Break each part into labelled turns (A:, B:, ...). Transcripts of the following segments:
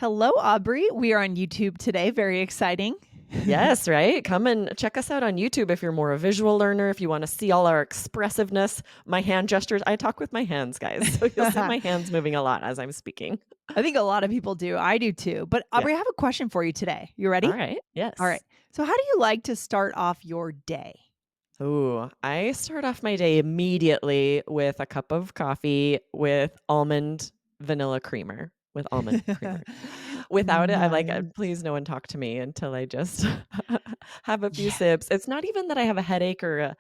A: Hello, Aubrey. We are on YouTube today. Very exciting.
B: Yes, right? Come and check us out on YouTube if you're more a visual learner, if you want to see all our expressiveness, my hand gestures. I talk with my hands, guys. So you'll see
A: I
B: my hands moving a lot as I'm speaking.
A: think a lot of people do. I do too. But
B: Yeah.
A: Aubrey, I have a question for you today. You
B: All
A: ready?
B: right.
A: All right.
B: Yes.
A: So, how do you like to start off your day?
B: Ooh, I start off my day immediately with a cup of coffee with almond vanilla creamer, with almond creamer. Without it,
A: Nice.
B: please no one talk to me until I just have a few sips. It's not even that I have a headache or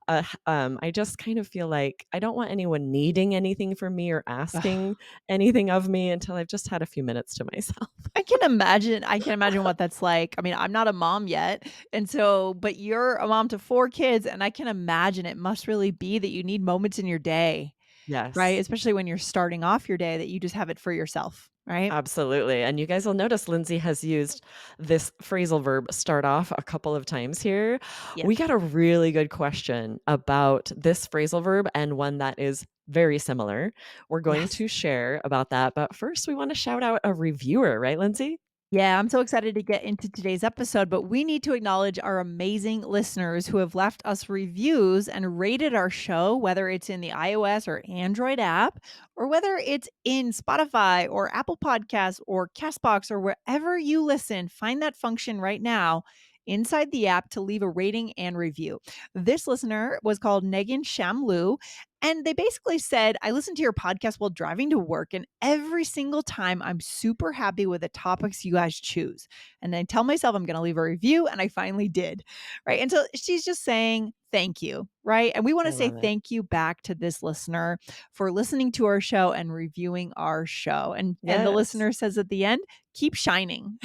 B: I just kind of feel like I don't want anyone needing anything from me or asking anything of me until I've just had a few minutes to myself.
A: I can imagine what that's like. I mean, I'm not a mom yet. And so, but you're a mom to 4 kids, and I can imagine it must really be that you need moments in your day, right?
B: Yes.
A: Especially when you're starting off your day that you just have it for yourself, right?
B: Absolutely. And you guys will notice Lindsay has used this phrasal verb start off a couple of times here.
A: Yes.
B: We got a really good question about this phrasal verb and one that is very similar. We're going
A: Yes.
B: to share about that. But first, we want to shout out a reviewer, right, Lindsay?
A: Yeah, I'm so excited to get into today's episode, but we need to acknowledge our amazing listeners who have left us reviews and rated our show, whether it's in the iOS or Android app, or whether it's in Spotify or Apple Podcasts or Castbox or wherever you listen. Find that function right now inside the app to leave a rating and review. This listener was called Negan Shamlu, and they basically said, I listen to your podcast while driving to work, and every single time I'm super happy with the topics you guys choose. And I tell myself I'm going to leave a review, and I finally did. Right. And so she's just saying, thank you. Right. And we want
B: I
A: to say
B: love it.
A: thank you back to this listener for listening to our show and reviewing our show. And the
B: Yes.
A: listener says at the end, keep shining.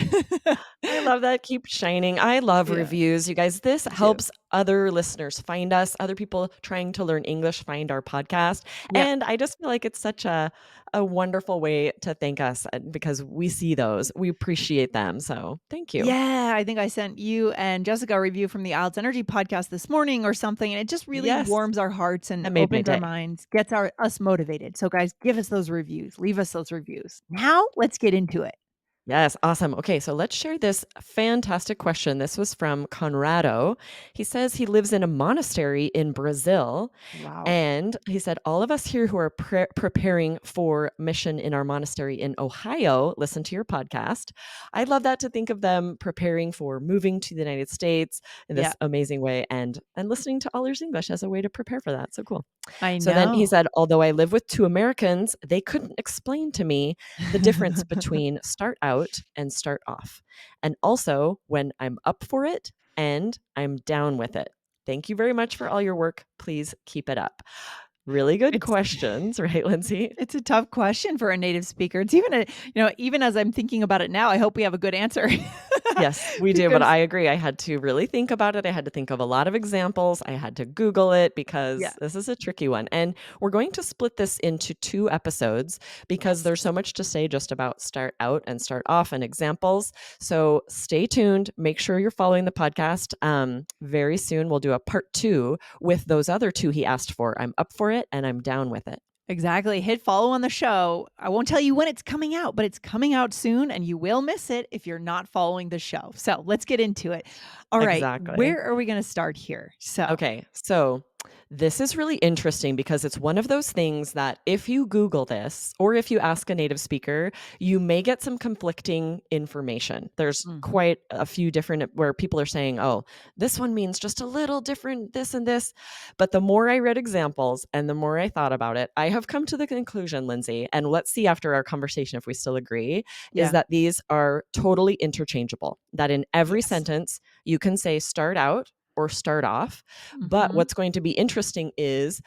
B: I love that. Keep shining. I love
A: Yeah,
B: reviews. You guys, this
A: me too.
B: helps other listeners find us, other people trying to learn English find our podcast.
A: Yep.
B: And I just feel like it's such a wonderful way to thank us because we see those. We appreciate them. So thank you.
A: Yeah, I think I sent you and Jessica a review from the IELTS Energy podcast this morning or something, and it just really
B: Yes.
A: warms our hearts and
B: That made my
A: opens our
B: day.
A: minds, gets us motivated. So guys, give us those reviews. Leave us those reviews. Now, let's get into it.
B: Yes, awesome. Okay, so let's share this fantastic question. This was from Conrado. He says he lives in a monastery in Brazil.
A: Wow.
B: And he said, all of us here who are preparing for mission in our monastery in Ohio, listen to your podcast. I'd love that to think of them preparing for moving to the United States in
A: Yeah,
B: this amazing way and listening to All Ears English as a way to prepare for that. So cool.
A: I
B: So then he
A: know.
B: said, although I live with two Americans, they couldn't explain to me the difference between start out and start off. And also when I'm up for it and I'm down with it. Thank you very much for all your work. Please keep it up. Really good
A: it's
B: questions, right, Lindsay?
A: it's a tough question for a native speaker. It's even even as I'm thinking about it now, I hope we have a good answer.
B: Yes, we do, but
A: Because
B: I agree. I had to really think about it. I had to think of a lot of examples. I had to Google it
A: yeah.
B: because this is a tricky one. And we're going to split this into 2 episodes because
A: Yes.
B: there's so much to say just about start out and start off and examples. So stay tuned. Make sure you're following the podcast. Very soon we'll do a part 2 with those other 2 he asked for. I'm up for it and I'm down with it.
A: Exactly. Hit follow on the show. I won't tell you when it's coming out, but it's coming out soon and you will miss it if you're not following the show. So let's get into it. All right.
B: Exactly.
A: Where are we going to start here? So,
B: Okay, so this is really interesting because it's one of those things that if you Google this or if you ask a native speaker, you may get some conflicting information. There's
A: mhm.
B: quite a few different where people are saying, oh, this one means just a little different, this and this. But the more I read examples and the more I thought about it, I have come to the conclusion, Lindsay, and let's see after our conversation if we still agree, is
A: Yeah.
B: that these are totally interchangeable. That in every
A: Yes.
B: sentence, you can say start out or start off. But
A: Hmm.
B: what's going to be interesting is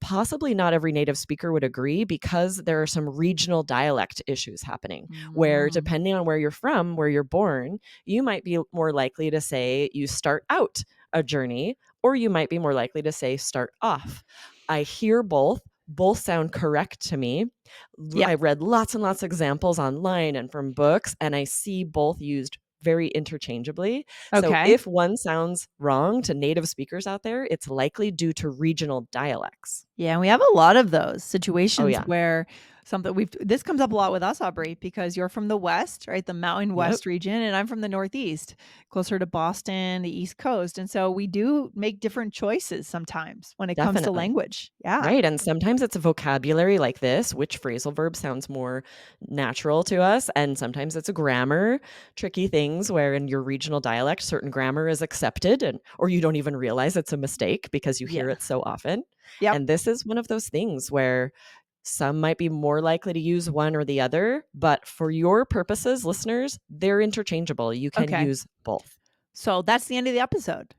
B: possibly not every native speaker would agree because there are some regional dialect issues happening where
A: Mm.
B: depending on where you're from, where you're born, you might be more likely to say you start out a journey or you might be more likely to say start off. I hear both. Both sound correct to me.
A: Yeah.
B: I read lots and lots of examples online and from books, and I see both used very interchangeably. So
A: Okay.
B: if one sounds wrong to native speakers out there, it's likely due to regional dialects.
A: Yeah, and we have a lot of those
B: Oh,
A: situations
B: yeah.
A: where something we've this comes up a lot with us, Aubrey, because you're from the West, right? The Mountain
B: Yep,
A: West region, and I'm from the Northeast, closer to Boston, the East Coast. And so we do make different choices sometimes when it comes to
B: definitely.
A: language. Yeah.
B: Right, and sometimes it's a vocabulary like this, which phrasal verb sounds more natural to us, and sometimes it's a grammar, tricky things where in your regional dialect, certain grammar is accepted and or you don't even realize it's a mistake because you hear
A: Yeah.
B: it so often.
A: Yep.
B: And this is one of those things where some might be more likely to use one or the other, but for your purposes, listeners, they're interchangeable. You can
A: Okay.
B: use both.
A: So that's the end of the episode.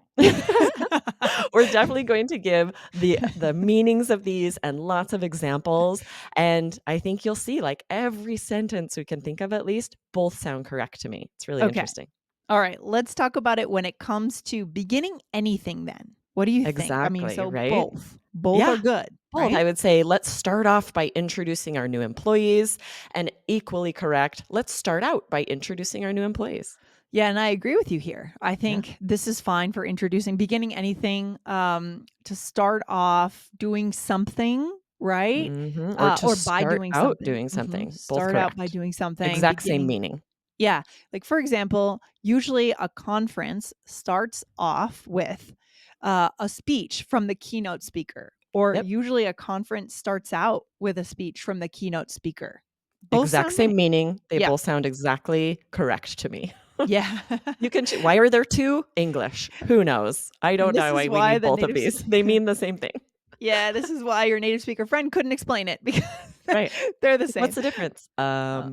B: We're definitely going to give the meanings of these and lots of examples, and I think you'll see, like, every sentence we can think of at least, both sound correct to me. It's really
A: Okay.
B: interesting.
A: All right. Let's talk about it when it comes to beginning anything then. What do you think? I mean,
B: Exactly,
A: so
B: right?
A: both. Both
B: Yeah,
A: are good,
B: both.
A: right?
B: I would say let's start off by introducing our new employees, and equally correct, let's start out by introducing our new employees.
A: Yeah, and I agree with you here. I
B: Yeah.
A: think this is fine for introducing beginning anything, to start off doing something, right?
B: Mhm, or to
A: Or by
B: start
A: doing
B: out
A: something.
B: doing
A: Mhm.
B: something, both
A: Start out by
B: correct.
A: doing something,
B: Exact same
A: beginning.
B: meaning.
A: Yeah. Like, for example, usually a conference starts off with, a speech from the keynote speaker, or
B: Yep.
A: usually a conference starts out with a speech from the keynote speaker. Both
B: Exact
A: sound
B: same
A: right.
B: meaning, they
A: Yeah.
B: both sound exactly correct to me.
A: Yeah.
B: You can choo why are there 2? English. Who knows? I
A: And
B: don't
A: this
B: know
A: is
B: why we
A: why
B: need
A: the
B: both of
A: native
B: these. They mean the same thing.
A: Yeah, this is why your native speaker friend couldn't explain it because
B: Right.
A: they're the
B: Like, what's
A: same.
B: the difference?
A: Uh,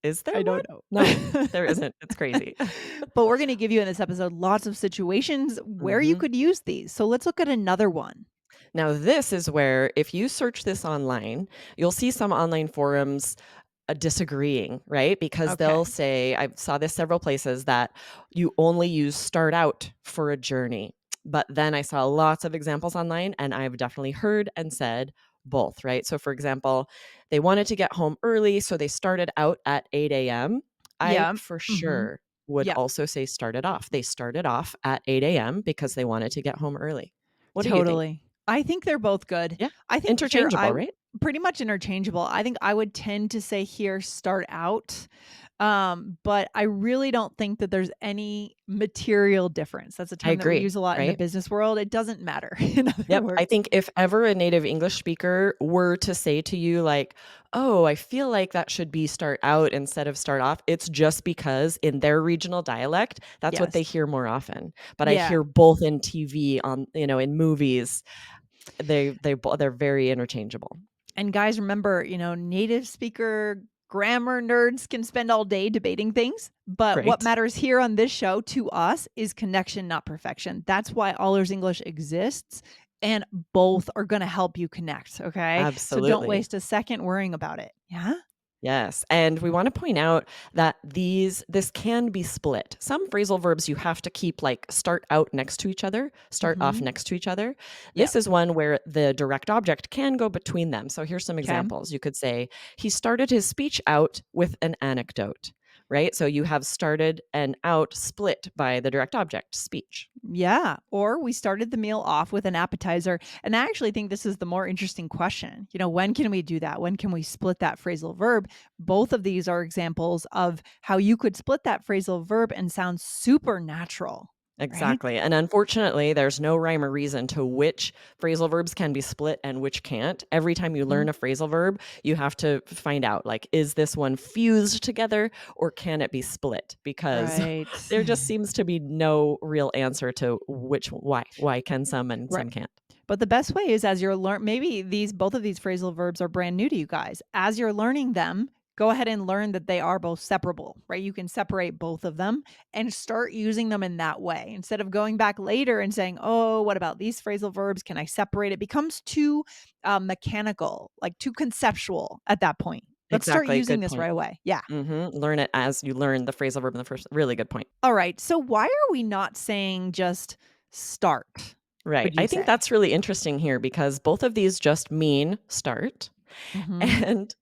B: Is there
A: I
B: one?
A: don't know.
B: No, there isn't. It's crazy.
A: But we're gonna give you in this episode lots of situations where you
B: Mhm.
A: could use these. So let's look at another one.
B: Now this is where if you search this online, you'll see some online forums disagreeing, right? Because they'll
A: Okay.
B: say, I saw this several places that you only use start out for a journey. But then I saw lots of examples online, and I've definitely heard and said both, right? So, for example, they wanted to get home early, so they started out at 8 a.m. I
A: Yeah.
B: for
A: Mhm.
B: sure would
A: Yeah,
B: also say started off. They started off at 8 a.m. because they wanted to get home early. What do you think?
A: totally. I think they're both good.
B: Yeah.
A: I think here
B: Interchangeable, right?
A: pretty much interchangeable. I think I would tend to say here start out. But I really don't think that there's any material difference. That's a
B: I
A: term that we
B: agree,
A: use a lot in the
B: right?
A: business world. It doesn't matter, in other
B: Yep. I
A: words.
B: think if ever a native English speaker were to say to you, like, oh, I feel like that should be start out instead of start off, it's just because in their regional dialect, that's what they
A: Yes.
B: hear more often. But I
A: Yeah.
B: hear both in TV, on, in movies. They're very interchangeable.
A: And guys, remember, native speaker grammar nerds can spend all day debating things, but what
B: Right.
A: matters here on this show to us is connection, not perfection. That's why All Ears English exists, and both are going to help you connect. Okay. So don't
B: Absolutely.
A: waste a second worrying about it. Yeah.
B: Yes, and we want to point out that this can be split. Some phrasal verbs you have to keep like start out next to each other, start off
A: Hmm.
B: next to each other.
A: Yeah.
B: This is one where the direct object can go between them. So here's some
A: Okay.
B: examples. You could say he started his speech out with an anecdote, right? So you have started and out split by the direct object, speech.
A: Yeah. Or we started the meal off with an appetizer. And I actually think this is the more interesting question. When can we do that? When can we split that phrasal verb? Both of these are examples of how you could split that phrasal verb and sound super natural, right?
B: Exactly. And unfortunately, there's no rhyme or reason to which phrasal verbs can be split and which can't. Every time you
A: Mhm.
B: learn a phrasal verb, you have to find out like, is this one fused together or can it be split? Because
A: Right.
B: there just seems to be no real answer to which why. Why can some and
A: Right.
B: some can't?
A: But the best way is as you're maybe these both of these phrasal verbs are brand new to you guys. As you're learning them, go ahead and learn that they are both separable, right? You can separate both of them and start using them in that way instead of going back later and saying, "Oh, what about these phrasal verbs? Can I separate?" It becomes too mechanical, like too conceptual at that point. Let's start
B: Exactly.
A: using
B: Good
A: this
B: point.
A: right away. Yeah.
B: Learn it as you learn the phrasal verb in the first. Really good point.
A: All right. So why are we not saying just start?
B: Right.
A: Would you
B: I think
A: say?
B: that's really interesting here because both of these just mean start.
A: Mhm.
B: And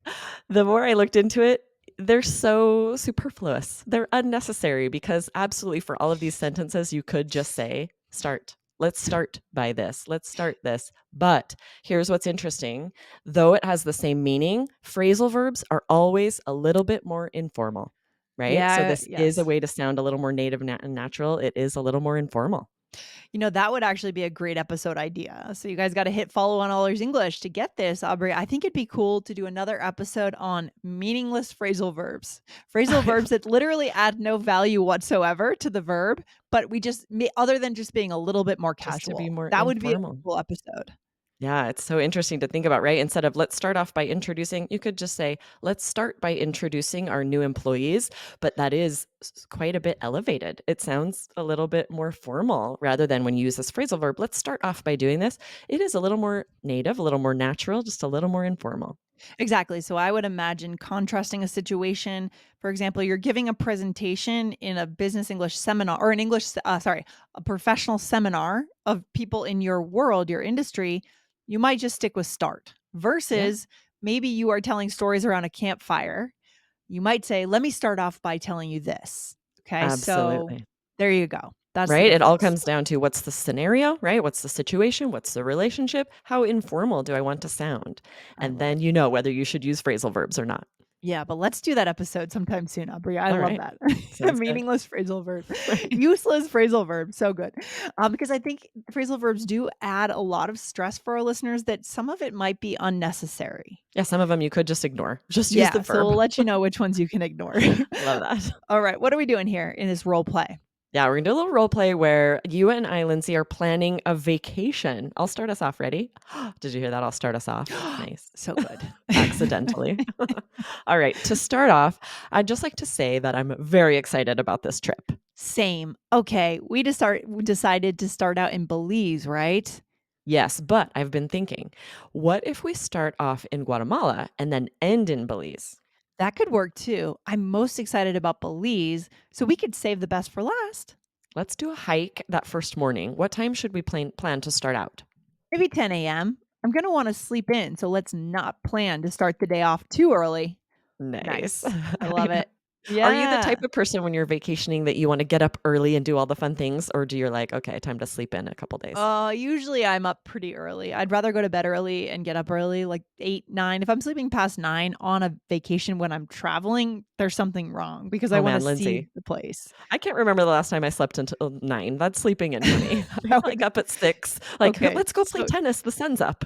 B: the more I looked into it, they're so superfluous. They're unnecessary because absolutely for all of these sentences, you could just say start. Let's start by this. Let's start this. But here's what's interesting. Though it has the same meaning, phrasal verbs are always a little bit more informal, right? So
A: Yeah,
B: this is a
A: yes.
B: way to sound a little more native and natural. It is a little more informal.
A: That would actually be a great episode idea. So you guys got to hit follow on All Ears English to get this, Aubrey. I think it'd be cool to do another episode on meaningless phrasal verbs. Phrasal verbs that literally add no value whatsoever to the verb, but other than just being a little bit more
B: Just to be
A: casual.
B: more
A: That would be a
B: informal.
A: cool episode.
B: Yeah, it's so interesting to think about, right? Instead of let's start off by introducing, you could just say, let's start by introducing our new employees. But that is quite a bit elevated. It sounds a little bit more formal rather than when you use this phrasal verb. Let's start off by doing this. It is a little more native, a little more natural, just a little more informal.
A: Exactly. So I would imagine contrasting a situation. For example, you're giving a presentation in a business English seminar or a professional seminar of people in your world, your industry. You might just stick with start
B: Yeah,
A: versus maybe you are telling stories around a campfire. You might say, let me start off by telling you this. Okay. So
B: absolutely.
A: there you go. That's the
B: Right? It all
A: difference.
B: comes down to what's the scenario, right? What's the situation? What's the relationship? How informal do I want to sound?
A: I
B: And
A: love it.
B: then you know whether you should use phrasal verbs or not.
A: Yeah, but let's do that episode sometime soon, Aubrey. I
B: All
A: love
B: right.
A: that.
B: Sounds good.
A: Meaningless phrasal verb.
B: Right.
A: Useless phrasal verb. So good. Because I think phrasal verbs do add a lot of stress for our listeners that some of it might be unnecessary.
B: Yeah, some of them you could just ignore. Just use the
A: Yeah. So
B: verb.
A: we'll let you know which ones you can ignore.
B: Love that.
A: All right. What are we doing here in this role play?
B: Yeah, we're gonna do a little role play where you and I, Lindsay, are planning a vacation. I'll start us off. Ready? Did you hear that? I'll start us off. Nice.
A: So good.
B: Accidentally. All right. To start off, I'd just like to say that I'm very excited about this trip.
A: Same. Okay. We decided to start out in Belize, right?
B: Yes, but I've been thinking, what if we start off in Guatemala and then end in Belize?
A: That could work too. I'm most excited about Belize, so we could save the best for last.
B: Let's do a hike that first morning. What time should we plan to start out?
A: Maybe 10 a.m. I'm going to want to sleep in, so let's not plan to start the day off too early.
B: Nice.
A: Nice. I love it.
B: Are you the
A: Yeah.
B: type of person when you're vacationing that you wanna get up early and do all the fun things, or do you like, "Okay, time to sleep in a couple days?"
A: Usually I'm up pretty early. I'd rather go to bed early and get up early, like 8, 9. If I'm sleeping past 9 on a vacation when I'm traveling, there's something wrong because I
B: Oh,
A: want to
B: man,
A: see
B: Lindsay,
A: the place.
B: I can't remember the last time I slept until 9. That's sleeping in for me. I like up at 6, like,
A: Okay.
B: "Let's go play
A: So
B: tennis, the sun's up."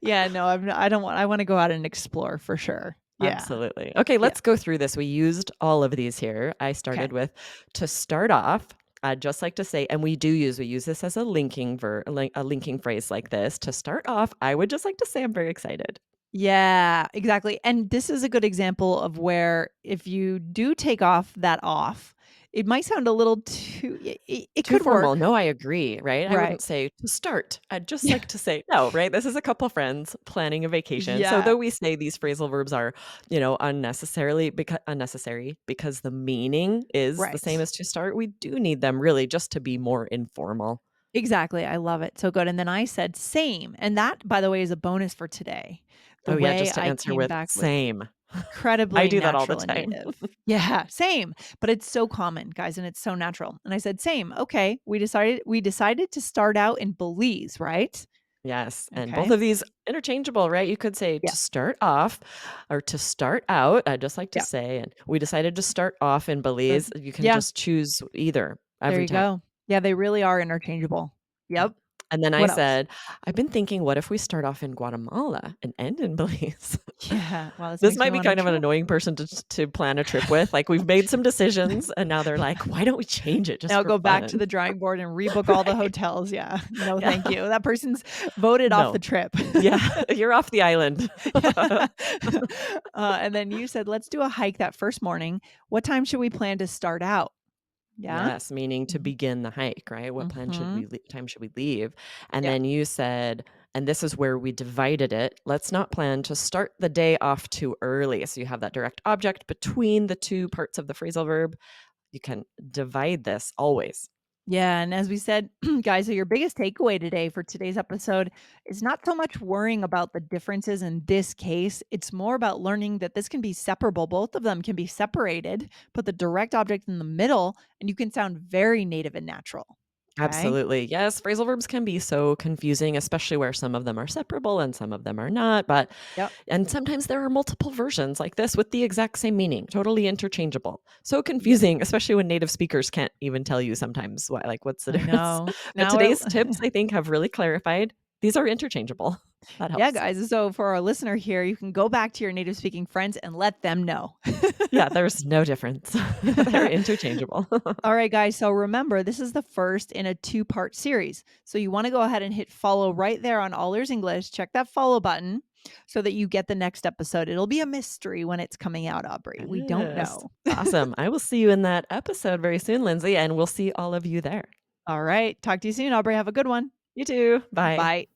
A: yeah, no, I don't want I wanna go out and explore for sure. Yeah.
B: Absolutely. Okay,
A: Yeah.
B: let's go through this. We used all of these here. I
A: Okay.
B: started with to start off, I'd just like to say, and we use this as a a linking phrase like this. To start off, I would just like to say I'm very excited.
A: Yeah, exactly, and this is a good example of where if you do take off that off, it might sound a little too it
B: Too
A: could
B: formal.
A: work.
B: No, I agree, right? I
A: Right.
B: wouldn't say to start. I'd just like to say, no, right? This is a couple friends planning a vacation. So
A: Yeah,
B: though we say these phrasal verbs are, unnecessary because the meaning is the same
A: right.
B: as to start, we do need them really just to be more informal.
A: Exactly, I love it, so good, and then I said "same," and that, by the way, is a bonus for today. The
B: Oh yeah,
A: way
B: just to
A: I
B: answer
A: came
B: with
A: back with
B: same. I
A: incredibly
B: do that all the
A: natural and
B: time.
A: native. Yeah, same, but it's so common, guys, and it's so natural, and I said "same." Okay, we decided to start out in Belize, right?
B: Yes, and both
A: Okay.
B: of these interchangeable, right? You could say
A: Yeah.
B: to start off or to start out, I just like to
A: Yeah.
B: say, and we decided to start off in
A: Good.
B: Belize. You can
A: Yeah,
B: just choose either
A: there
B: every
A: you
B: time.
A: go. Yeah, they really are interchangeable. Yep.
B: And then I
A: What else?
B: said, I've been thinking, what if we start off in Guatemala and end in Belize?
A: Yeah, wow, this
B: This
A: makes me
B: might be
A: wanna
B: kind of an
A: travel.
B: annoying person to plan a trip with. Like we've made some decisions and now they're like, why don't we change it just
A: Now
B: for
A: go back to
B: fun?
A: the drawing board and rebook all the
B: Right.
A: hotels, yeah. No,
B: Yeah.
A: thank you. That person's voted off the
B: No.
A: trip.
B: Yeah. You're off the island.
A: And then you said, "Let's do a hike that first morning. What time should we plan to start out?" Yeah?
B: Yes, meaning to
A: Mhm.
B: begin the hike, right? What plan should
A: Mhm.
B: time should we leave? And
A: Yeah.
B: then you said, and this is where we divided it. Let's not plan to start the day off too early. So you have that direct object between the two parts of the phrasal verb. You can divide this always.
A: Yeah, and as we said, guys, so your biggest takeaway today for today's episode is not so much worrying about the differences in this case. It's more about learning that this can be separable. Both of them can be separated, put the direct object in the middle, and you can sound very native and natural. Okay.
B: Absolutely. Yes, phrasal verbs can be so confusing, especially where some of them are separable and some of them are not.
A: Yep.
B: And sometimes there are multiple versions like this with the exact same meaning, totally interchangeable. So
A: Yep.
B: confusing, especially when native speakers can't even tell you sometimes what's the
A: I
B: difference.
A: know.
B: But
A: Now
B: today's tips, I think, have really clarified these are interchangeable. That
A: yeah,
B: helps.
A: guys. So for our listener here, you can go back to your native speaking friends and let them know.
B: Yeah, there's no difference. They're interchangeable.
A: All right, guys. So remember, this is the first in a two-part series. So you want to go ahead and hit follow right there on All Ears English. Check that follow button so that you get the next episode. It'll be a mystery when it's coming out, Aubrey. We don't
B: Yes.
A: know.
B: Awesome. I will see you in that episode very soon, Lindsay, and we'll see all of you there.
A: All right. Talk to you soon, Aubrey. Have a good one.
B: You too. Bye.
A: Bye.